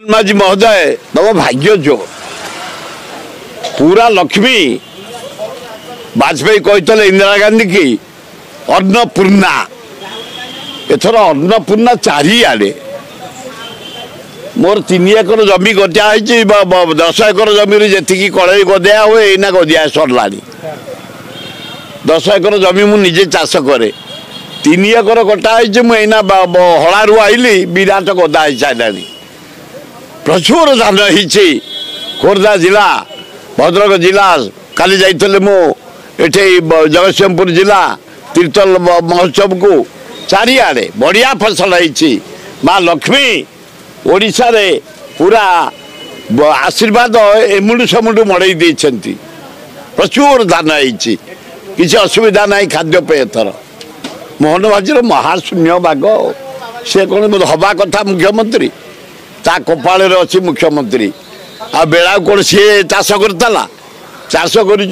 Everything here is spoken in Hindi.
माझी महोदय तम भाग्य जो पूरा लक्ष्मी वाजपेयी कहते इंदिरा गांधी की अन्नपूर्णा एथर अन्नपूर्णा चारिआडे मोर 3 एकर जमी गदिया 10 एकर जमी जी कड़े गदिया हुए एना गदिया सरला 10 एकर जमी मुझे चाष करे 3 एकर कटा मुझा हलारू आईली विराट गदा हो सारा प्रचुर धान हो खोर्धा जिला भद्रक जिला काली जाइए मुझे जगतसिंहपुर जिला तीर्थल महोत्सव को चारिआडे बढ़िया फसल होती माँ लक्ष्मी ओडिशा रे पूरा आशीर्वाद एमुडू समुडू मड़ई देती प्रचुर धान होती किसी असुविधा ना खाद्यपेय एथर मोहन माझीर महाशून्य बाग से कौन हवा कथा मुख्यमंत्री ता कपाल अच्छी मुख्यमंत्री आ बेला कौन सी चाष करता चाष कर